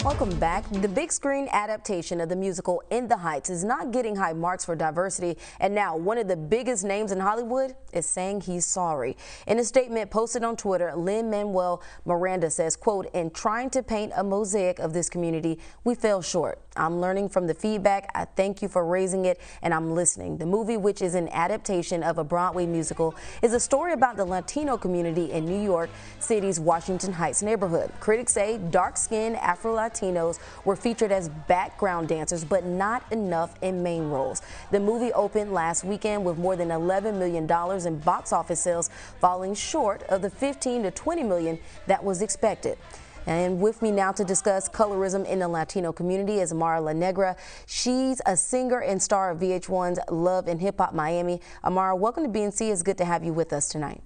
Welcome back. The big screen adaptation of the musical In the Heights is not getting high marks for diversity, and now one of the biggest names in Hollywood is saying he's sorry. In a statement posted on Twitter, Lin-Manuel Miranda says, quote, "In trying to paint a mosaic of this community, we fell short. I'm learning from the feedback. I thank you for raising it, and I'm listening." The movie, which is an adaptation of a Broadway musical, is a story about the Latino community in New York City's Washington Heights neighborhood. Critics say dark-skinned Afro-Latinos were featured as background dancers, but not enough in main roles. The movie opened last weekend with more than $11 million in box office sales, falling short of the 15 to 20 million that was expected. And with me now to discuss colorism in the Latino community is Amara La Negra. She's a singer and star of VH1's Love and Hip Hop Miami. Amara, welcome to BNC. It's good to have you with us tonight.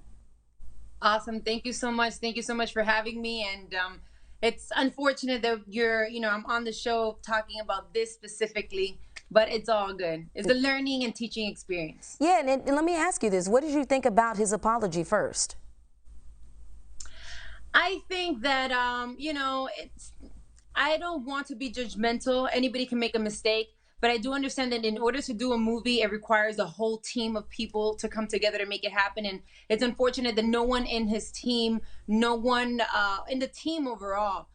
Awesome. Thank you so much. Thank you so much for having me. And it's unfortunate that I'm on the show talking about this specifically, but it's all good. It's a learning and teaching experience. Yeah, and let me ask you this. What did you think about his apology first? I think that, I don't want to be judgmental. Anybody can make a mistake. But I do understand that in order to do a movie, it requires a whole team of people to come together to make it happen. And it's unfortunate that no one in his team, no one in the team overall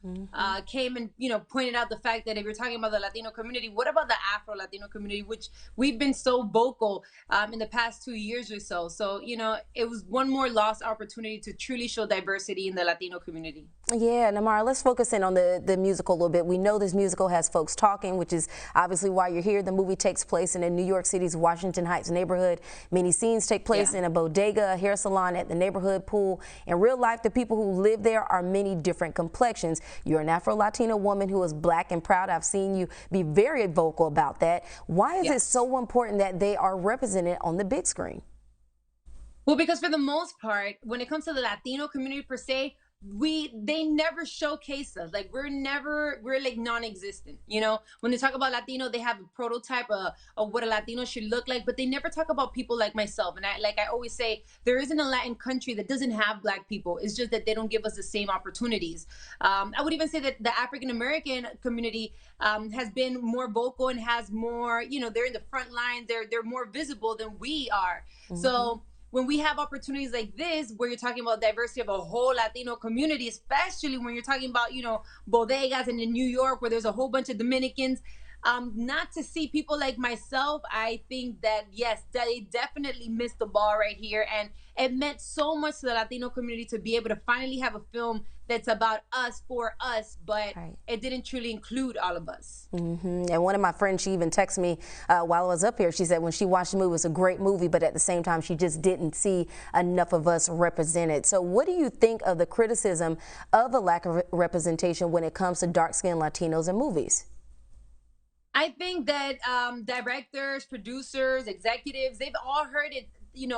came and, pointed out the fact that if you're talking about the Latino community, what about the Afro-Latino community, which we've been so vocal in the past 2 years or so. So, it was one more lost opportunity to truly show diversity in the Latino community. Yeah, Amara, let's focus in on the musical a little bit. We know this musical has folks talking, which is obviously why you're here. The movie takes place in New York City's Washington Heights neighborhood. Many scenes take place in a bodega, a hair salon, at the neighborhood pool. In real life, the people who live there are many different complexions. You're an Afro-Latino woman who is black and proud. I've seen you be very vocal about that. Why is it so important that they are represented on the big screen? Well, because for the most part, when it comes to the Latino community per se, they never showcase us. Like we're like non-existent. When they talk about Latino, they have a prototype of what a Latino should look like, but they never talk about people like myself. And I always say, there isn't a Latin country that doesn't have black people. It's just that they don't give us the same opportunities. I would even say that the African American community has been more vocal and has more, they're in the front lines. They're more visible than we are. So when we have opportunities like this, where you're talking about diversity of a whole Latino community, especially when you're talking about, bodegas and in New York, where there's a whole bunch of Dominicans, not to see people like myself, I think that, yes, they definitely missed the ball right here. And it meant so much to the Latino community to be able to finally have a film that's about us, for us, but it didn't truly include all of us. And one of my friends, she even texted me while I was up here. She said when she watched the movie, it was a great movie, but at the same time, she just didn't see enough of us represented. So what do you think of the criticism of a lack of representation when it comes to dark-skinned Latinos in movies? I think that directors, producers, executives, they've all heard it,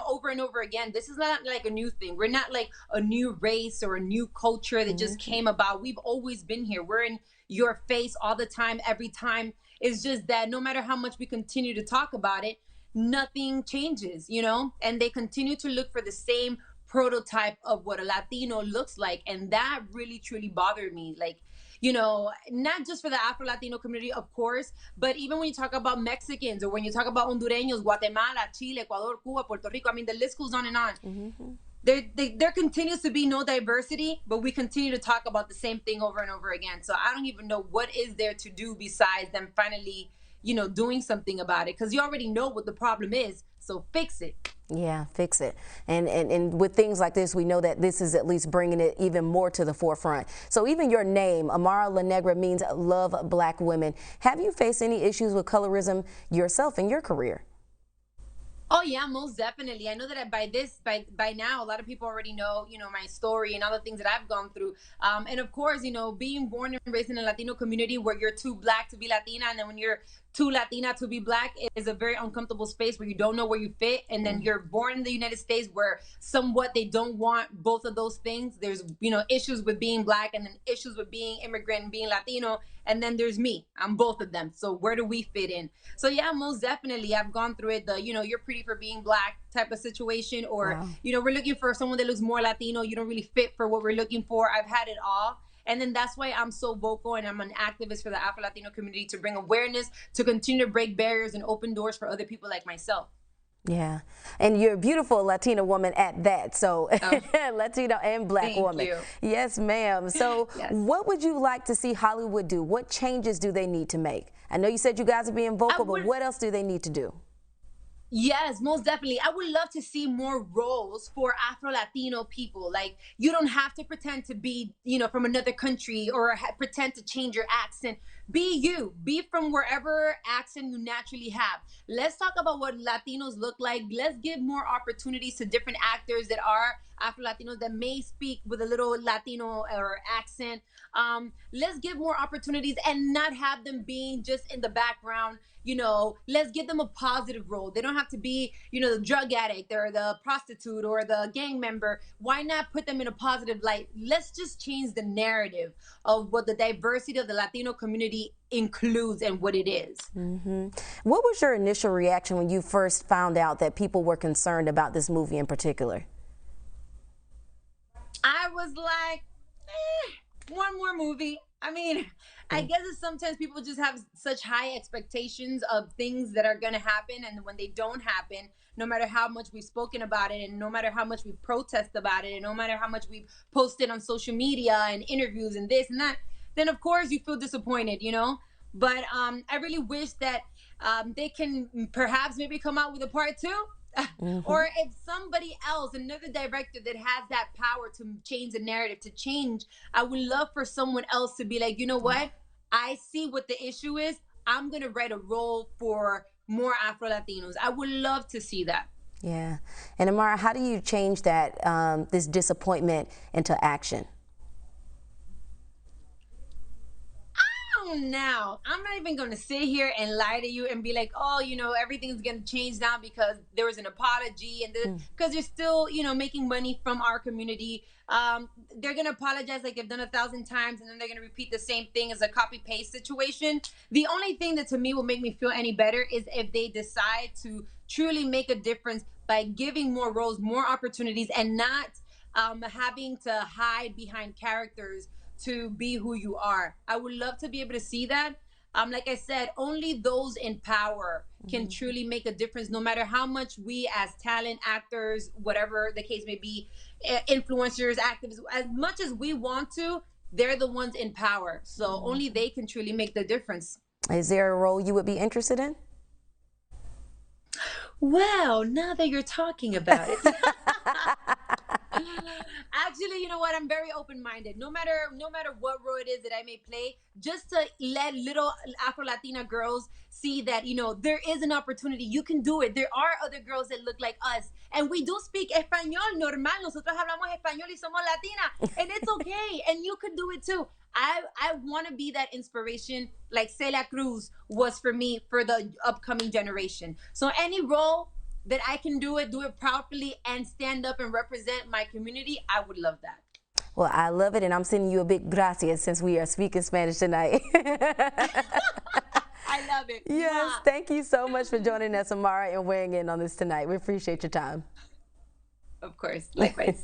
over and over again. This is not like a new thing. We're not like a new race or a new culture that just came about. We've always been here. We're in your face all the time, every time. It's just that no matter how much we continue to talk about it, nothing changes, and they continue to look for the same prototype of what a Latino looks like. And that really, truly bothered me. Like, not just for the Afro-Latino community, of course, but even when you talk about Mexicans or when you talk about Hondureños, Guatemala, Chile, Ecuador, Cuba, Puerto Rico, I mean, the list goes on and on. There continues to be no diversity, but we continue to talk about the same thing over and over again. So I don't even know what is there to do besides them finally, doing something about it, because you already know what the problem is, so fix it. Yeah, fix it. And with things like this, we know that this is at least bringing it even more to the forefront. So even your name, Amara La Negra, means love black women. Have you faced any issues with colorism yourself in your career? Oh yeah, most definitely. I know that by now, a lot of people already know, my story and all the things that I've gone through. And of course, being born and raised in a Latino community where you're too black to be Latina, and then when you're too Latina to be black, it is a very uncomfortable space where you don't know where you fit. And then you're born in the United States where somewhat they don't want both of those things. There's, issues with being black and then issues with being immigrant and being Latino. And then there's me. I'm both of them. So where do we fit in? So yeah, most definitely. I've gone through it. You're pretty for being black type of situation, or, we're looking for someone that looks more Latino. You don't really fit for what we're looking for. I've had it all. And then that's why I'm so vocal and I'm an activist for the Afro-Latino community, to bring awareness, to continue to break barriers and open doors for other people like myself. Yeah, and you're a beautiful Latina woman at that. So Oh, Latino and Black thank woman. you. Yes, ma'am. So Yes. what would you like to see Hollywood do? What changes do they need to make? I know you said you guys are being I vocal, but would, what else do they need to do? yes, most definitely. I would love to see more roles for Afro-Latino people. Like, you don't have to pretend to be, from another country, or pretend to change your accent. Be you. Be from wherever accent you naturally have. Let's talk about what Latinos look like. Let's give more opportunities to different actors that are Afro-Latinos, that may speak with a little Latino or accent. Let's give more opportunities and not have them being just in the background. Let's give them a positive role. They don't have to be, the drug addict or the prostitute or the gang member. Why not put them in a positive light? Let's just change the narrative of what the diversity of the Latino community includes and what it is. What was your initial reaction when you first found out that people were concerned about this movie in particular? I was like, one more movie. I mean, I guess it's sometimes people just have such high expectations of things that are going to happen. And when they don't happen, no matter how much we've spoken about it, and no matter how much we protest about it, and no matter how much we've posted on social media and interviews and this and that, then of course you feel disappointed. But I really wish that they can perhaps maybe come out with a part two. Or if somebody else, another director that has that power to change the narrative, to change, I would love for someone else to be like, you know what? I see what the issue is. I'm going to write a role for more Afro-Latinos. I would love to see that. Yeah. And Amara, how do you change that, this disappointment into action? Now, I'm not even going to sit here and lie to you and be like, oh, everything's going to change now because there was an apology, and because they're still, making money from our community. They're going to apologize like they've done 1,000 times, and then they're going to repeat the same thing as a copy paste situation. The only thing that to me will make me feel any better is if they decide to truly make a difference by giving more roles, more opportunities, and not having to hide behind characters to be who you are. I would love to be able to see that. Like I said, only those in power can truly make a difference, no matter how much we as talent, actors, whatever the case may be, influencers, activists, as much as we want to, they're the ones in power. So only they can truly make the difference. Is there a role you would be interested in? Well, now that you're talking about it. Actually, you know what? I'm very open-minded. No matter what role it is that I may play, just to let little Afro-Latina girls see that, there is an opportunity. You can do it. There are other girls that look like us. And we do speak español normal. Nosotros hablamos español y somos Latina. And it's okay. And you could do it too. I want to be that inspiration like Celia Cruz was for me, for the upcoming generation. So any role that I can do it properly, and stand up and represent my community, I would love that. Well, I love it, and I'm sending you a big gracias since we are speaking Spanish tonight. I love it. Yes, thank you so much for joining us, Amara, and weighing in on this tonight. We appreciate your time. Of course, likewise.